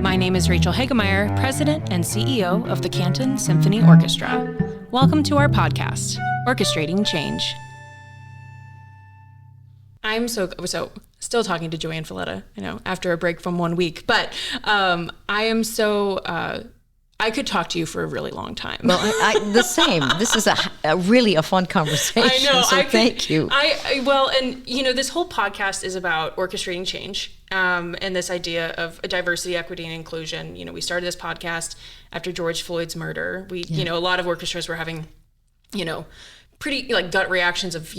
My name is Rachel Hagemeyer, President and CEO of the Canton Symphony Orchestra. Welcome to our podcast, Orchestrating Change. I'm so still talking to JoAnn Falletta, after a break from 1 week, but I am so, I could talk to you for a really long time. Well, the same. This is really a fun conversation. I know. So thank you. This whole podcast is about orchestrating change, and this idea of diversity, equity, and inclusion. We started this podcast after George Floyd's murder. A lot of orchestras were having, pretty gut reactions of,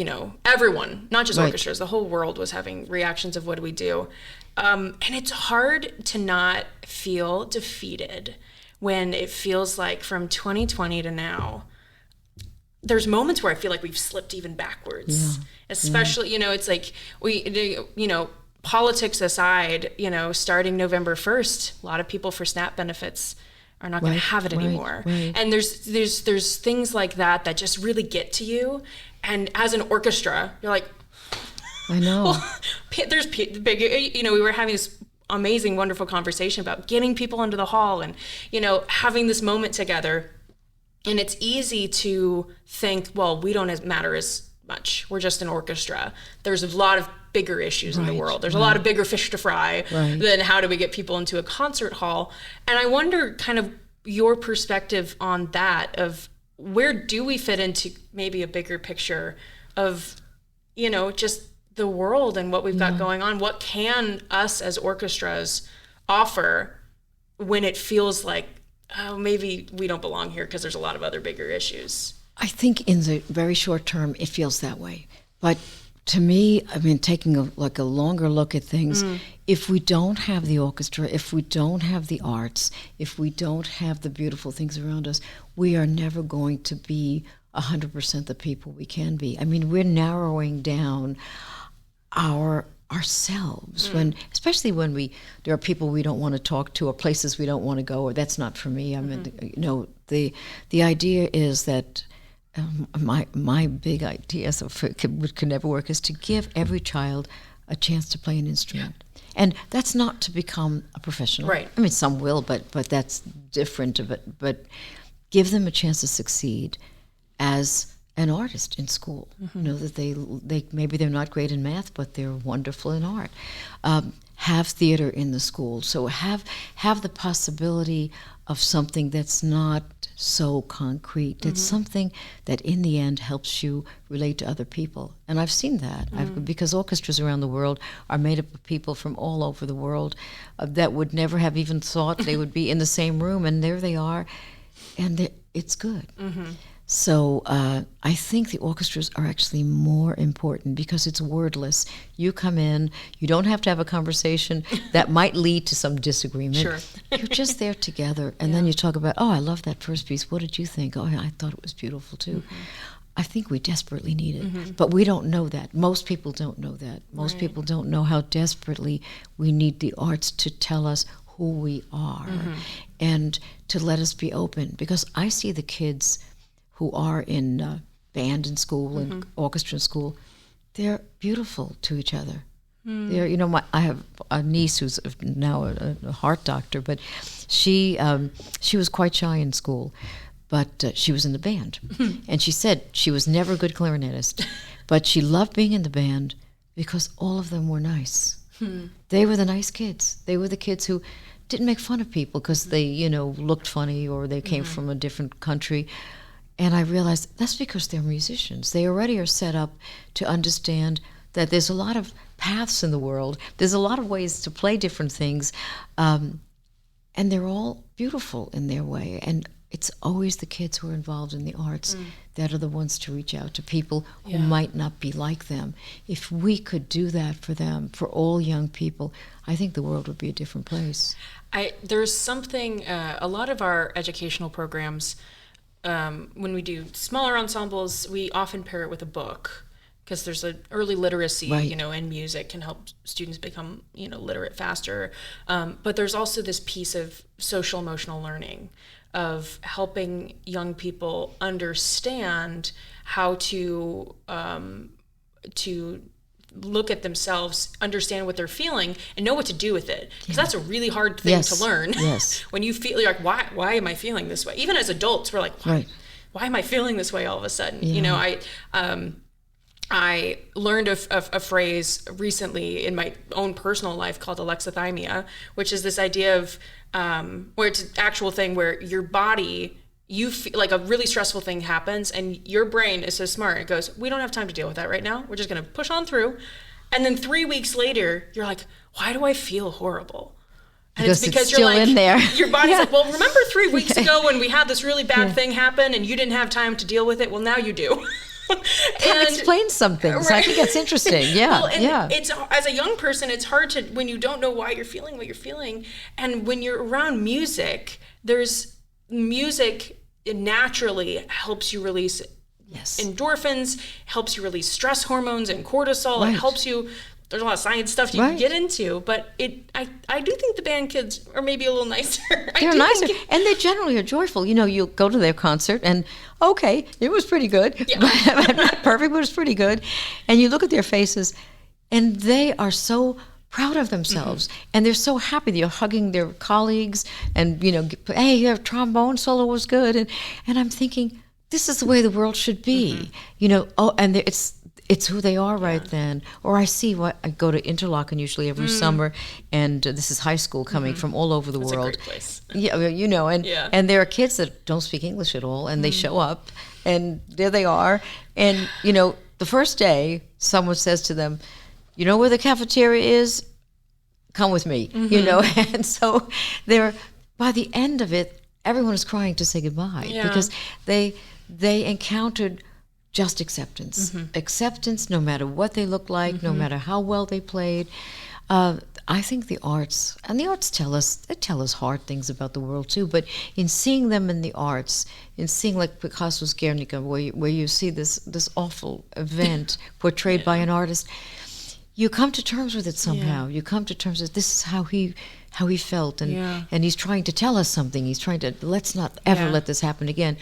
everyone, not just orchestras, the whole world was having reactions of what do we do. And it's hard to not feel defeated when it feels like from 2020 to now, there's moments where I feel like we've slipped even backwards, especially, it's like politics aside, starting November 1st, a lot of people for SNAP benefits are not going to have it anymore. Right. And there's things like that just really get to you. And as an orchestra, you're like, I know. Well, there's big, we were having this amazing, wonderful conversation about getting people into the hall and, having this moment together. And it's easy to think, well, we don't matter as much. We're just an orchestra. There's a lot of bigger issues in the world. There's a lot of bigger fish to fry than how do we get people into a concert hall. And I wonder kind of your perspective on that, of where do we fit into maybe a bigger picture of, just the world and what we've got going on. What can us as orchestras offer when it feels like, oh, maybe we don't belong here because there's a lot of other bigger issues? I think in the very short term, it feels that way. But to me, taking a longer look at things, if we don't have the orchestra, if we don't have the arts, if we don't have the beautiful things around us, we are never going to be 100% the people we can be. We're narrowing down ourselves especially when there are people we don't want to talk to or places we don't want to go, or that's not for me. The idea is that my big idea, so could never work, is to give every child a chance to play an instrument. And that's not to become a professional. Right. Some will, but that's different. But give them a chance to succeed as an artist in school. That they maybe they're not great in math, but they're wonderful in art. Have theater in the school, so have the possibility of something that's not so concrete. It's something that in the end helps you relate to other people. And I've seen that because orchestras around the world are made up of people from all over the world that would never have even thought they would be in the same room, and there they are, and it's good. So I think the orchestras are actually more important because it's wordless. You come in, you don't have to have a conversation that might lead to some disagreement. Sure. You're just there together, and then you talk about, oh, I love that first piece. What did you think? Oh, I thought it was beautiful too. I think we desperately need it, but we don't know that. Most people don't know that. Most people don't know how desperately we need the arts to tell us who we are and to let us be open. Because I see the kids who are in band in school and orchestra in school, they're beautiful to each other. They're, I have a niece who's now a heart doctor, but she was quite shy in school, but she was in the band. And she said she was never a good clarinetist, but she loved being in the band because all of them were nice. They were the nice kids. They were the kids who didn't make fun of people because they, looked funny or they came from a different country. And I realized that's because they're musicians. They already are set up to understand that there's a lot of paths in the world. There's a lot of ways to play different things. And they're all beautiful in their way. And it's always the kids who are involved in the arts that are the ones to reach out to people who might not be like them. If we could do that for them, for all young people, I think the world would be a different place. There's something, a lot of our educational programs, when we do smaller ensembles, we often pair it with a book because there's an early literacy, in music can help students become, literate faster. But there's also this piece of social emotional learning of helping young people understand how to look at themselves, understand what they're feeling, and know what to do with it. Because that's a really hard thing to learn. Yes. When you feel like, why am I feeling this way? Even as adults, we're like, why am I feeling this way all of a sudden? Yeah. You know, I learned a phrase recently in my own personal life called alexithymia, which is this idea of where it's an actual thing where your body, you feel like a really stressful thing happens and your brain is so smart. It goes, we don't have time to deal with that right now. We're just going to push on through. And then 3 weeks later, you're like, why do I feel horrible? And it's because you're still like, in there. Your body's like, well, remember 3 weeks ago when we had this really bad thing happen and you didn't have time to deal with it? Well, now you do. That explains some things. I think that's interesting. Yeah, It's, as a young person, it's hard to, when you don't know why you're feeling what you're feeling. And when you're around music, music naturally helps you release endorphins, helps you release stress hormones and cortisol. It helps you. There's a lot of science stuff you can get into, but I do think the band kids are maybe a little nicer. They're nicer, and they generally are joyful. You know, you'll go to their concert, and okay, it was pretty good. Yeah. Not perfect, but it was pretty good. And you look at their faces, and they are so proud of themselves, and they're so happy. They're hugging their colleagues, and you know, hey, your trombone solo was good, and I'm thinking, this is the way the world should be. You know, and it's who they are right then. Or I see I go to Interlochen usually every summer, and this is high school coming from all over the world. It's a great place. Yeah, you know, and there are kids that don't speak English at all, and they show up, and there they are. And, you know, the first day, someone says to them, you know where the cafeteria is? Come with me, you know. And so by the end of it, everyone is crying to say goodbye because they encountered just acceptance. Acceptance, no matter what they look like, no matter how well they played. I think the arts tell us hard things about the world too, but in seeing them in the arts, in seeing like Picasso's Guernica, where you see this awful event portrayed by an artist, you come to terms with it somehow. You come to terms with this is how he felt, and he's trying to tell us something. He's trying to, let's not ever let this happen again.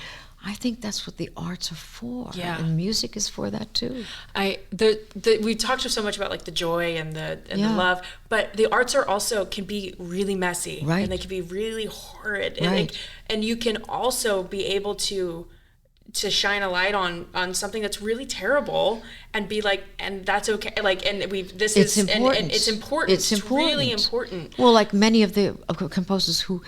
I think that's what the arts are for, and music is for that too. We talked so much about like the joy and the love, but the arts are also can be really messy, and they can be really horrid, and you can also be able to shine a light on something that's really terrible and be like, and that's okay. Like, and it's important. And it's important. It's really important. Well, like many of the composers who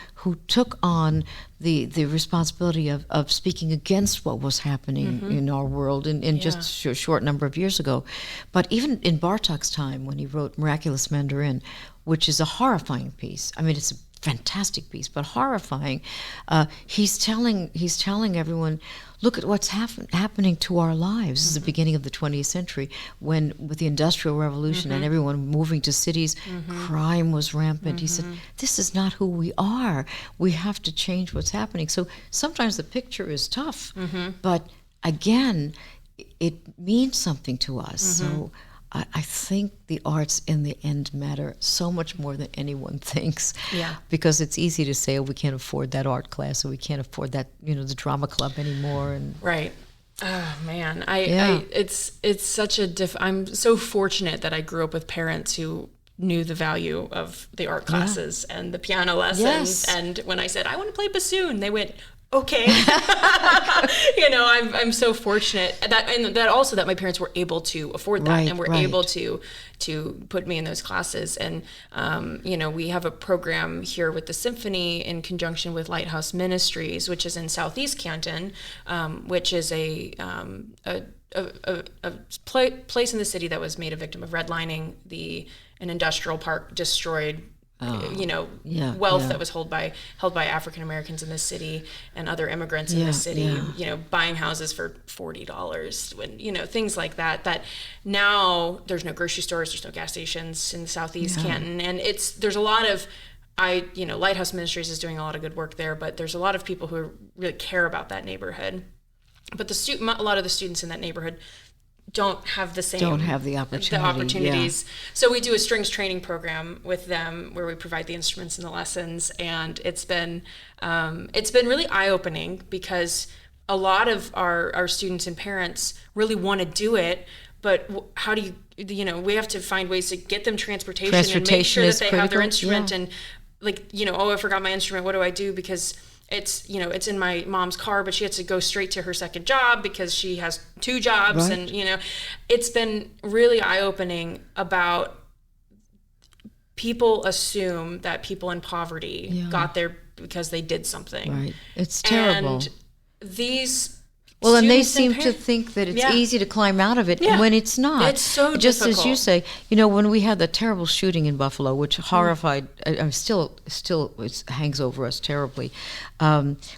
took on the responsibility of speaking against what was happening in our world in just a short number of years ago. But even in Bartók's time, when he wrote Miraculous Mandarin, which is a horrifying piece. I mean, it's a fantastic piece, but horrifying. He's telling everyone, look at what's happening to our lives. This is the beginning of the 20th century, when with the Industrial Revolution and everyone moving to cities, crime was rampant. He said, this is not who we are. We have to change what's happening. So sometimes the picture is tough, but again, it means something to us. So I think the arts in the end matter so much more than anyone thinks. Yeah. Because it's easy to say, oh, we can't afford that art class, or we can't afford that, the drama club anymore. And right. Oh man, it's such I'm so fortunate that I grew up with parents who knew the value of the art classes and the piano lessons. Yes. And when I said I want to play bassoon, they went, okay. I'm so fortunate that also that my parents were able to afford that and were able to put me in those classes. And we have a program here with the symphony in conjunction with Lighthouse Ministries, which is in Southeast Canton, which is a place in the city that was made a victim of redlining. An industrial park destroyed wealth that was held by African Americans in this city and other immigrants in this city, buying houses for $40 when, things like that, that now there's no grocery stores, there's no gas stations in the Southeast Canton. And there's a lot of, Lighthouse Ministries is doing a lot of good work there, but there's a lot of people who really care about that neighborhood. But a lot of the students in that neighborhood don't have the opportunities. Yeah. So we do a strings training program with them where we provide the instruments and the lessons, and it's been really eye-opening because a lot of our students and parents really want to do it, but how do we have to find ways to get them transportation and make sure that they have their instrument. And like, I forgot my instrument. What do I do? Because it's in my mom's car, but she has to go straight to her second job because she has 2 jobs. Right. And, it's been really eye-opening about people assume that people in poverty got there because they did something. Right. It's terrible. And these and they seem to think that it's easy to climb out of it when it's not. It's so just difficult. As you say, when we had the terrible shooting in Buffalo, which horrified, I'm still it hangs over us terribly.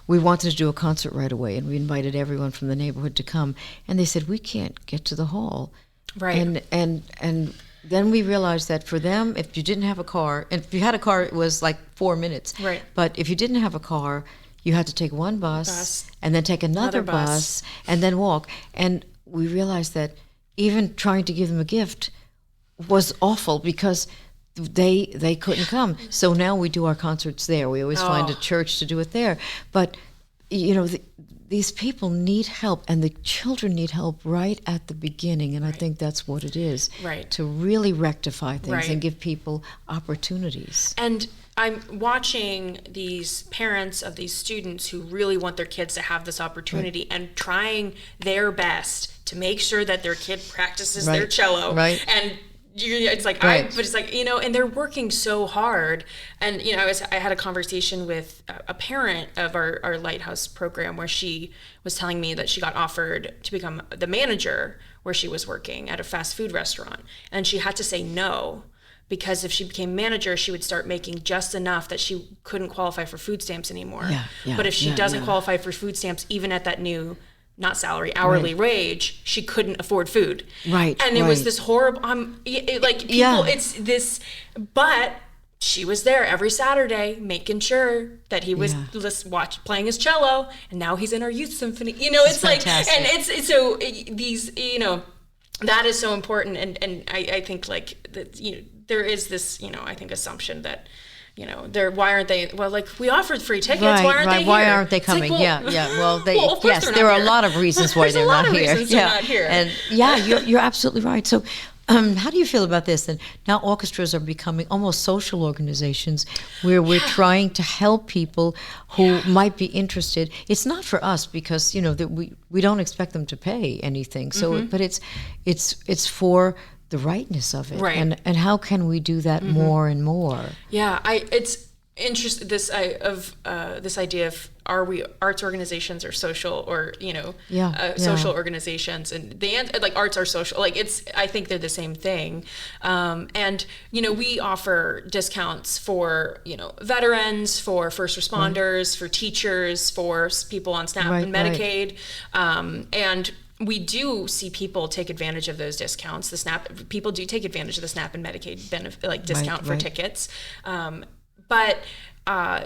We wanted to do a concert right away, and we invited everyone from the neighborhood to come, and they said we can't get to the hall. Right. And then we realized that for them, if you didn't have a car, and if you had a car, it was like 4 minutes. Right. But if you didn't have a car, you had to take one bus and then take another bus and then walk. And we realized that even trying to give them a gift was awful because they couldn't come. So now we do our concerts there. We always find a church to do it there. But, these people need help, and the children need help right at the beginning. And I think that's what it is. Right. To really rectify things and give people opportunities. And I'm watching these parents of these students who really want their kids to have this opportunity and trying their best to make sure that their kid practices their cello. Right. And it's like, but it's like, and they're working so hard. And, I had a conversation with a parent of our Lighthouse program where she was telling me that she got offered to become the manager where she was working at a fast food restaurant. And she had to say no, because if she became manager, she would start making just enough that she couldn't qualify for food stamps anymore. But if she doesn't qualify for food stamps, even at that new, not salary, hourly wage, she couldn't afford food. Right. And it was this horrible, it's this, but she was there every Saturday making sure that he was playing his cello, and now he's in our youth symphony. It's like, fantastic. and it's so these, that is so important. And I think like that, there is this, I think assumption that, why aren't they? Well, like we offered free tickets. Why aren't they here? Why aren't they coming? Like, Well, there are a lot of reasons why they're not here. Not here. And you're absolutely right. So, how do you feel about this? And now orchestras are becoming almost social organizations where we're trying to help people who might be interested. It's not for us because we don't expect them to pay anything. So, but it's for the rightness of it, right? And how can we do that more and more? Yeah, it's interesting this idea of are we arts organizations or social or social organizations, and the answer, like arts are social. Like I think they're the same thing, and we offer discounts for veterans, for first responders, for teachers, for people on SNAP and Medicaid, and we do see people take advantage of those discounts. People do take advantage of the SNAP and Medicaid benefit, discount for tickets, but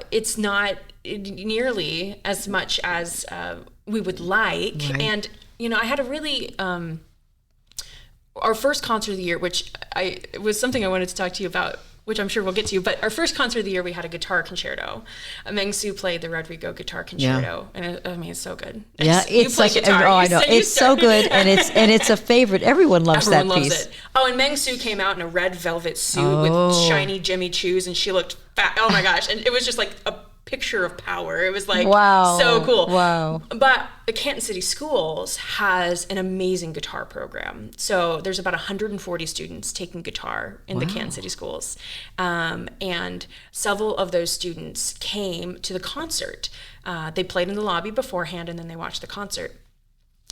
it's not nearly as much as we would like. Right. And I had a really our first concert of the year, which it was something I wanted to talk to you about, which I'm sure we'll get to. But our first concert of the year, we had a guitar concerto. Meng Su played the Rodrigo guitar concerto, and it's so good. It's like I know it's so good, and it's a favorite. Everyone loves that piece. Loves it. Oh, and Meng Su came out in a red velvet suit with shiny Jimmy Choos, and she looked fat. Oh my gosh! And it was just like a picture of power. It was like so cool. Wow. But the Canton City Schools has an amazing guitar program. So there's about 140 students taking guitar in the Canton City Schools. And several of those students came to the concert. They played in the lobby beforehand, and then they watched the concert.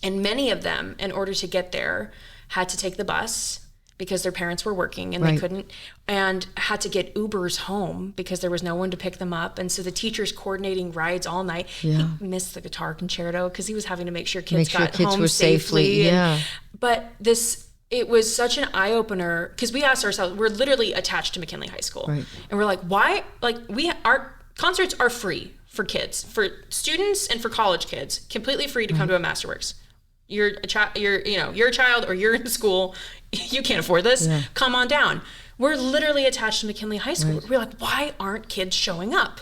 And many of them, in order to get there, had to take the bus because their parents were working and they couldn't, and had to get Ubers home because there was no one to pick them up. And so the teacher's coordinating rides all night. He missed the guitar concerto because he was having to make sure kids got home safely. But it was such an eye-opener because we asked ourselves, we're literally attached to McKinley High School. Right. And we're like, why? Like our concerts are free for kids, for students and for college kids, completely free to come to a MasterWorks. You're a child, you're a child or you're in school, you can't afford this, come on down. We're literally attached to McKinley High School. We're like, why aren't kids showing up?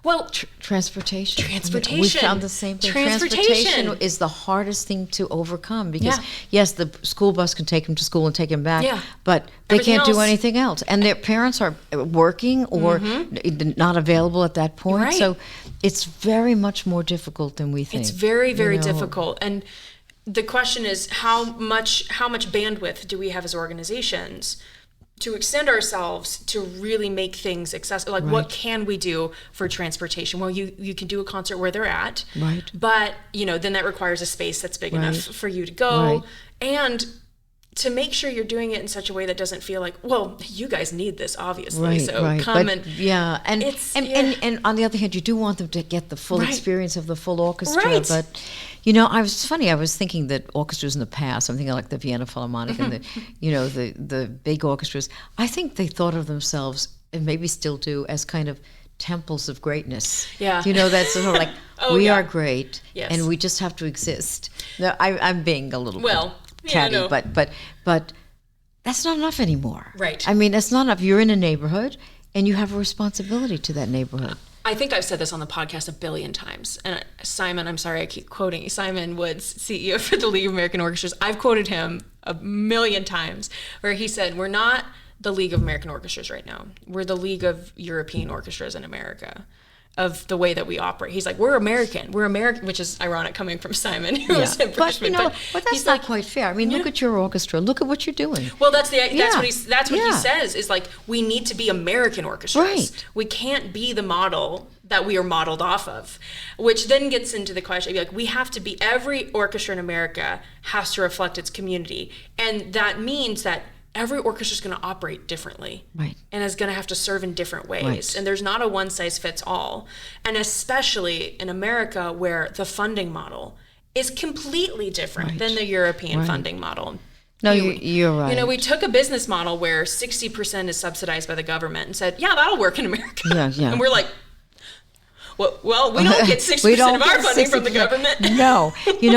Well, transportation. Transportation. We found the same thing. Transportation is the hardest thing to overcome because, yes, the school bus can take them to school and take them back, but they can't do anything else. And their parents are working or not available at that point. Right. So it's very much more difficult than we think. It's very, very difficult. And the question is, how much bandwidth do we have as organizations to extend ourselves to really make things accessible? Like, what can we do for transportation? Well, you can do a concert where they're at, but then that requires a space that's big enough for you to go, and to make sure you're doing it in such a way that doesn't feel like, well, you guys need this, obviously, come but, and on the other hand, you do want them to get the full experience of the full orchestra, but I was thinking that orchestras in the past, I'm thinking like the Vienna Philharmonic and the big orchestras, I think they thought of themselves, and maybe still do, as kind of temples of greatness. Yeah. That's sort of like, we are great, and we just have to exist. Now, I'm being a little catty, but that's not enough anymore. Right. I mean, that's not enough. You're in a neighborhood, and you have a responsibility to that neighborhood. I think I've said this on the podcast a billion times. And Simon, I'm sorry I keep quoting Simon Woods, CEO for the League of American Orchestras. I've quoted him a million times where he said, we're not the League of American Orchestras right now. We're the League of European Orchestras in America, of the way that we operate. He's like, we're American, which is ironic coming from Simon, who was a British. But that's not quite fair. I mean, look at your orchestra. Look at what you're doing. Well, that's what he says, is like, we need to be American orchestras. Right. We can't be the model that we are modeled off of, which then gets into the question, like, we have to be, every orchestra in America has to reflect its community. And that means that every orchestra is going to operate differently, and is going to have to serve in different ways. And there's not a one size fits all. And especially in America, where the funding model is completely different than the European funding model. No, you're right. We took a business model where 60% is subsidized by the government and said, that'll work in America. Yeah. And we're like, well, we don't get 60% of our funding from the government. No,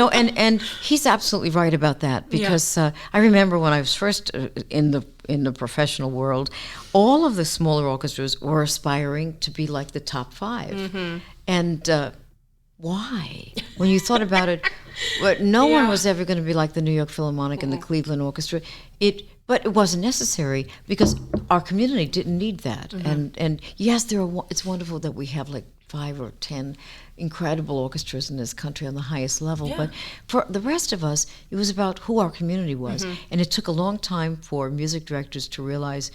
and he's absolutely right about that, because I remember when I was first in the professional world, all of the smaller orchestras were aspiring to be like the top 5, and why? When you thought about it, no one was ever going to be like the New York Philharmonic and the Cleveland Orchestra. But it wasn't necessary, because our community didn't need that. And yes, it's wonderful that we have like 5 or 10 incredible orchestras in this country on the highest level. But for the rest of us, it was about who our community was. And it took a long time for music directors to realize,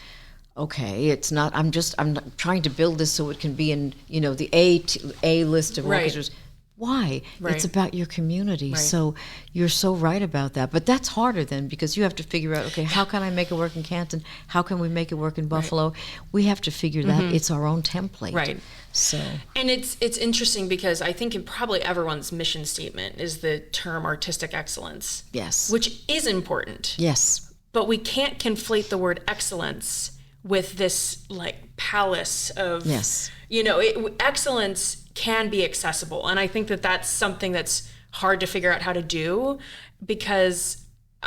okay, it's not, I'm not trying to build this so it can be in, the A list of orchestras. Why? It's about your community. So you're so right about that. But that's harder then, because you have to figure out, okay, how can I make it work in Canton? How can we make it work in Buffalo? We have to figure that it's our own template. Right. So. And it's interesting, because I think in probably everyone's mission statement is the term artistic excellence. Yes. Which is important. Yes. But we can't conflate the word excellence with this like palace of, excellence can be accessible. And I think that that's something that's hard to figure out how to do, because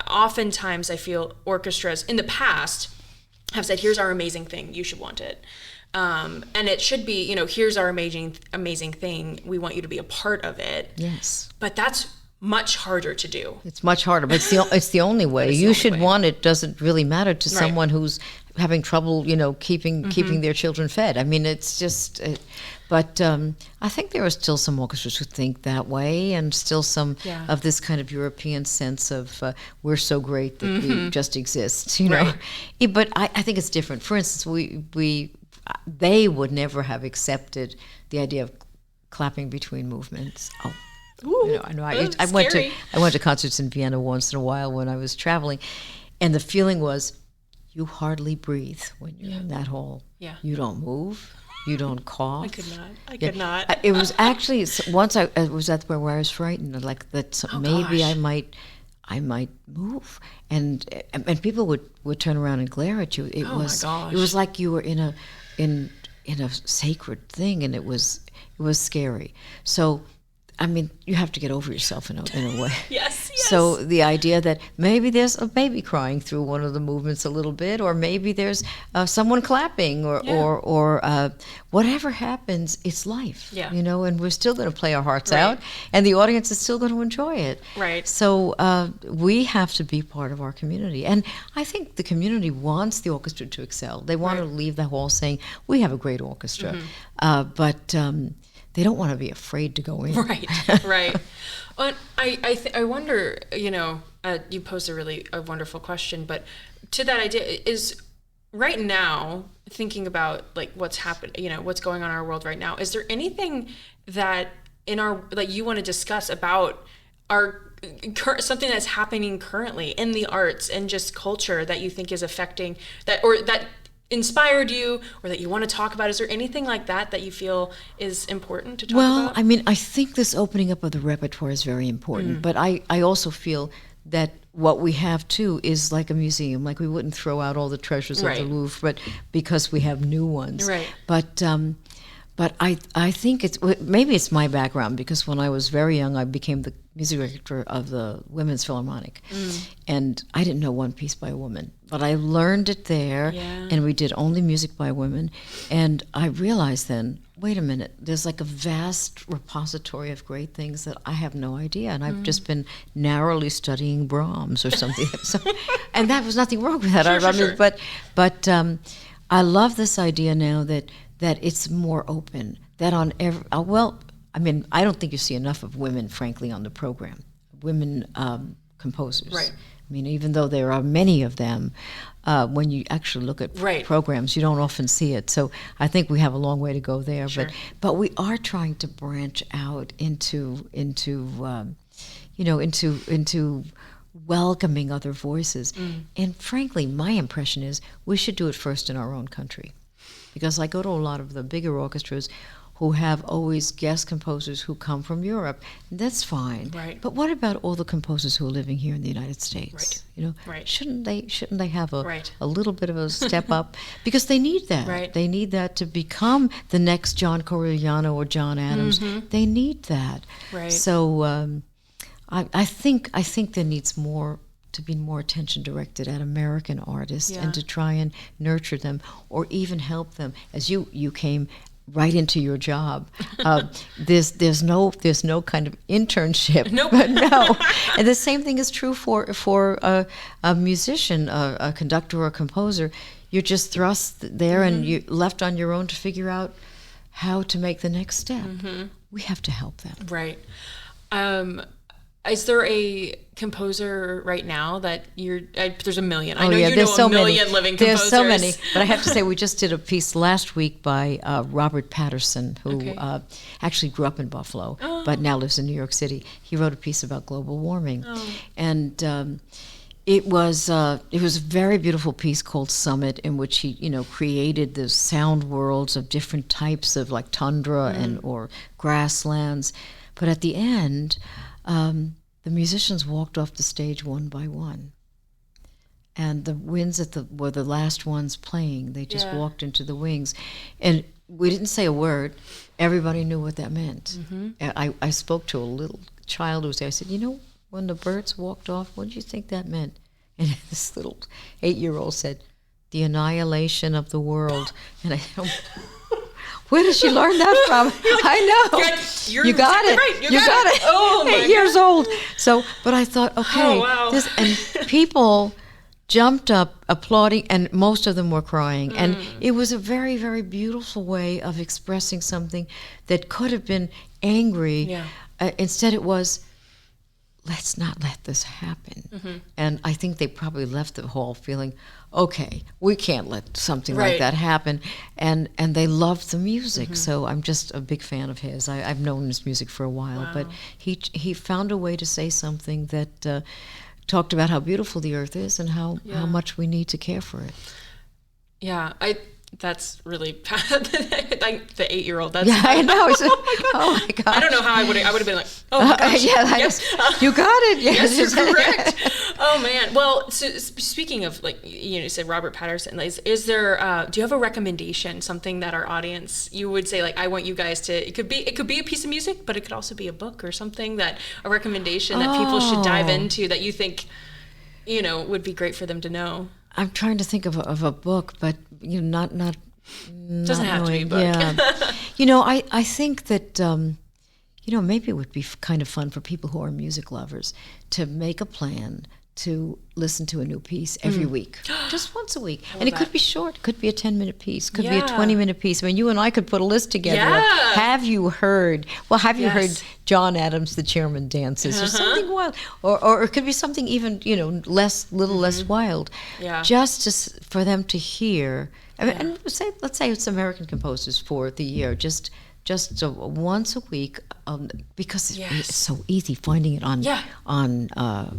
oftentimes I feel orchestras in the past have said, here's our amazing thing, you should want it. And it should be, here's our amazing thing, we want you to be a part of it. Yes. But that's much harder to do. It's much harder, but it's the only way. You should want it doesn't really matter to someone who's having trouble, keeping their children fed. I mean, it's just... But I think there are still some orchestras who think that way, and still some of this kind of European sense of we're so great that we just exist, But I think it's different. For instance, they would never have accepted the idea of clapping between movements. Oh, ooh, I went to concerts in Vienna once in a while when I was traveling, and the feeling was, you hardly breathe when you're in that hall. Yeah. You don't move. You don't cough. I could not. It was actually, once I was at where I was frightened, like that maybe I might move, and people would turn around and glare at you. It was like you were in a sacred thing, and it was scary. So I mean, you have to get over yourself in a way. Yes. So the idea that maybe there's a baby crying through one of the movements a little bit, or maybe there's someone clapping, or whatever happens, it's life. Yeah. You know, and we're still going to play our hearts out, and the audience is still going to enjoy it. Right. So we have to be part of our community, and I think the community wants the orchestra to excel. They want to leave the hall saying, "We have a great orchestra," but they don't want to be afraid to go in. Right. Well, I wonder, you know, you posed a wonderful question, but to that idea is right now, thinking about like what's happened, you know, what's going on in our world right now, is there anything that you want to discuss about something that's happening currently in the arts and just culture that you think is affecting that, or that inspired you, or that you want to talk about? Is there anything like that you feel is important to talk about? Well, I mean, I think this opening up of the repertoire is very important, but I also feel that what we have too is like a museum. Like we wouldn't throw out all the treasures of the Louvre, but because we have new ones. Right. But I think maybe it's my background, because when I was very young, I became the music director of the Women's Philharmonic, and I didn't know one piece by a woman, but I learned it there, and we did only music by women, and I realized then, wait a minute, there's like a vast repository of great things that I have no idea, and I've just been narrowly studying Brahms or something, and that was nothing wrong with that. Sure. But I love this idea now that it's more open, that on every, I mean, I don't think you see enough of women, frankly, on the program, women composers. Right. I mean, even though there are many of them, when you actually look at programs, you don't often see it. So I think we have a long way to go there. Sure. But we are trying to branch out into welcoming other voices. And frankly, my impression is we should do it first in our own country. Because I go to a lot of the bigger orchestras who have always guest composers who come from Europe. That's fine. Right. But what about all the composers who are living here in the United States? Right. You know, right. shouldn't they have a little bit of a step up? Because they need that. Right. They need that to become the next John Corigliano or John Adams. They need that. Right. So I think there needs to be more attention directed at American artists, and to try and nurture them or even help them. As you came right into your job, there's no kind of internship. Nope. No. And the same thing is true for a musician, a conductor or a composer. You're just thrust there and you're left on your own to figure out how to make the next step. We have to help them. Right. Is there a composer right now that there's a million. I know you know a million living composers. There's so many. But I have to say, we just did a piece last week by Robert Patterson, who actually grew up in Buffalo, but now lives in New York City. He wrote a piece about global warming. And it was a very beautiful piece called Summit, in which he, created the sound worlds of different types of like tundra or grasslands. But at the end, the musicians walked off the stage one by one, and the winds were the last ones playing. They just walked into the wings, and we didn't say a word. Everybody knew what that meant. I spoke to a little child who was there. I said, when the birds walked off, what do you think that meant? And this little 8-year-old said, the annihilation of the world. And I said, where did she learn that from? I know. You got it. Right. You got it. Oh, my 8 years old. So, but I thought, okay, and people jumped up applauding, and most of them were crying. And it was a very, very beautiful way of expressing something that could have been angry. Yeah. Instead, it was, let's not let this happen. And I think they probably left the hall feeling, okay, we can't let something like that happen. And they loved the music. So I'm just a big fan of his. I've known his music for a while, but he found a way to say something that talked about how beautiful the earth is and how much we need to care for it. Yeah, That's really like the 8-year-old. That's Yeah, I know. Oh my gosh. I don't know how I would have been like, oh my gosh. You got it. Yes, you're correct. Oh man. Well, so speaking of, like, you said Robert Patterson, is there do you have a recommendation, something that our audience, you would say, like, I want you guys to, it could be a piece of music, but it could also be a book or something, that a recommendation that people should dive into that you think, would be great for them to know? I'm trying to think of a book, but not doesn't have to be a book. Yeah. I think that maybe it would be kind of fun for people who are music lovers to make a plan to listen to a new piece every week, just once a week. And it could be short. It could be a 10-minute piece. It could be a 20-minute piece. I mean, you and I could put a list together. Yeah. Have you heard heard John Adams' The Chairman Dances, or something wild? Or it could be something even, less wild. Yeah. Just for them to hear. And let's say it's American composers for the year, just once a week, because it's so easy finding it on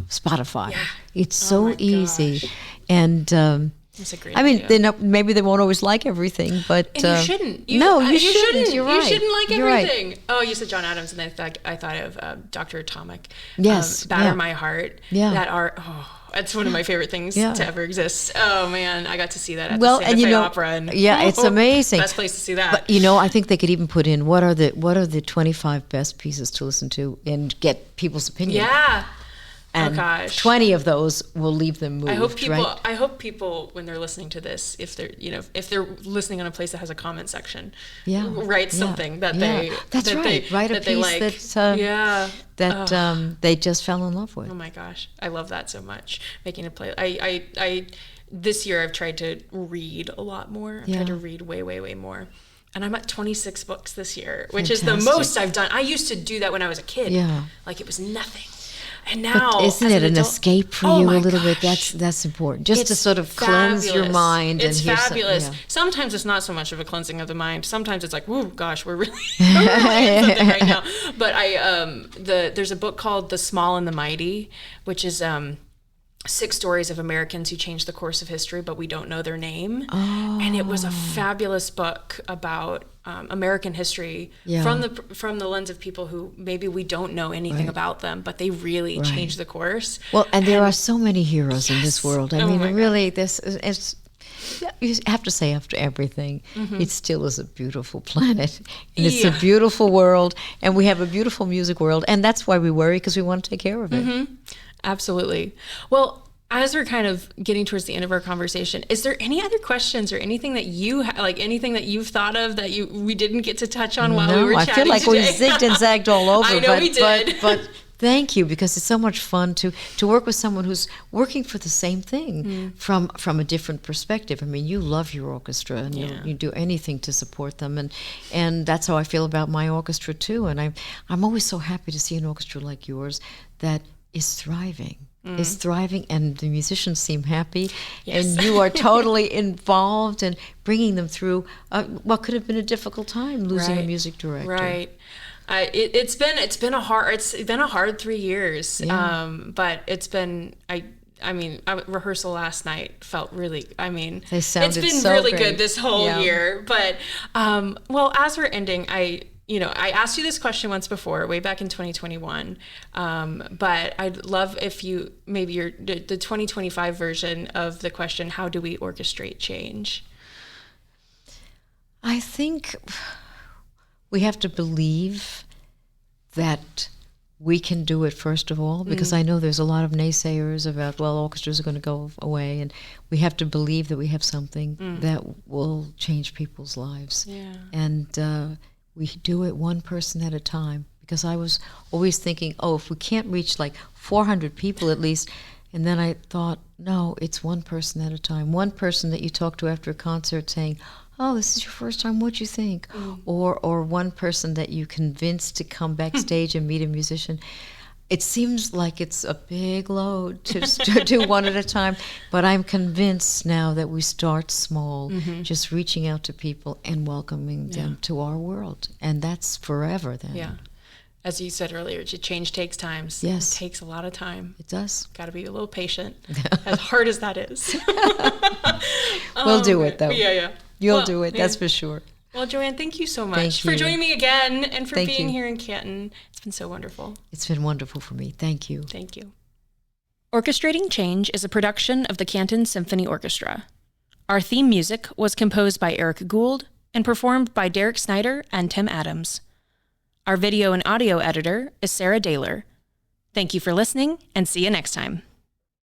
Spotify. Yeah. It's so easy, gosh. And that's a great idea. Maybe they won't always like everything, but and you shouldn't. You shouldn't. You're right. You shouldn't like You're everything. Right. Oh, you said John Adams, and I thought of Dr. Atomic. Yes, Batter My Heart. Yeah, that art. Oh, that's one of my favorite things to ever exist. Oh man, I got to see that at the Santa Fe Opera, and it's amazing. Best place to see that. But I think they could even put in what are the 25 best pieces to listen to and get people's opinion. Yeah. And oh gosh, 20 of those will leave them moved. I hope people, when they're listening to this, if they're listening on a place that has a comment section, write something that they write a piece that they just fell in love with. Oh my gosh, I love that so much. Making a play, I this year I've tried to read a lot more. I've tried to read way more. And I'm at 26 books this year, which is the most I've done. I used to do that when I was a kid. Yeah. Like it was nothing. And now, but isn't it an escape for you a little bit? That's important. Just to sort of cleanse your mind. It's fabulous. Sometimes it's not so much of a cleansing of the mind. Sometimes it's like, whoa, gosh, we're really in something right now. But there's a book called The Small and the Mighty, which is 6 stories of Americans who changed the course of history, but we don't know their name. Oh. And it was a fabulous book about American history from the lens of people who maybe we don't know anything about them, but they really changed the course. Well, and there are so many heroes in this world. I mean, really, you have to say, after everything, it still is a beautiful planet, and it's a beautiful world, and we have a beautiful music world, and that's why we worry, because we want to take care of it. Mm-hmm. Absolutely. Well, as we're kind of getting towards the end of our conversation, is there any other questions or anything that you anything that you've thought of that we didn't get to touch on while we were chatting? I feel like today? we zigged and zagged all over. I know we did. But thank you, because it's so much fun to work with someone who's working for the same thing from a different perspective. I mean, you love your orchestra, and you do anything to support them, and that's how I feel about my orchestra too. And I'm always so happy to see an orchestra like yours that is thriving. And the musicians seem happy, and you are totally involved in bringing them through what could have been a difficult time, losing a music director. Right. It's been a hard 3 years, but it's been rehearsal last night felt really. They sounded it's been so really great. Good this whole year. But as we're ending, I asked you this question once before, way back in 2021, but I'd love if you, maybe the 2025 version of the question, how do we orchestrate change? I think we have to believe that we can do it, first of all, because I know there's a lot of naysayers about, orchestras are going to go away, and we have to believe that we have something that will change people's lives. Yeah. And we do it one person at a time, because I was always thinking, if we can't reach like 400 people at least, and then I thought, no, it's one person at a time. One person that you talk to after a concert saying, this is your first time, what'd you think? Or one person that you convince to come backstage and meet a musician. It seems like it's a big load to do one at a time, but I'm convinced now that we start small, just reaching out to people and welcoming them to our world, and that's forever then. Yeah. As you said earlier, change takes time. Yes. It takes a lot of time. It does. Got to be a little patient, as hard as that is. We'll do it, though. Yeah. You'll do it, that's for sure. Well, JoAnn, thank you so much for joining me again and for being here in Canton. It's been so wonderful. It's been wonderful for me. Thank you. Thank you. Orchestrating Change is a production of the Canton Symphony Orchestra. Our theme music was composed by Eric Gould and performed by Derek Snyder and Tim Adams. Our video and audio editor is Sarah Daler. Thank you for listening, and see you next time.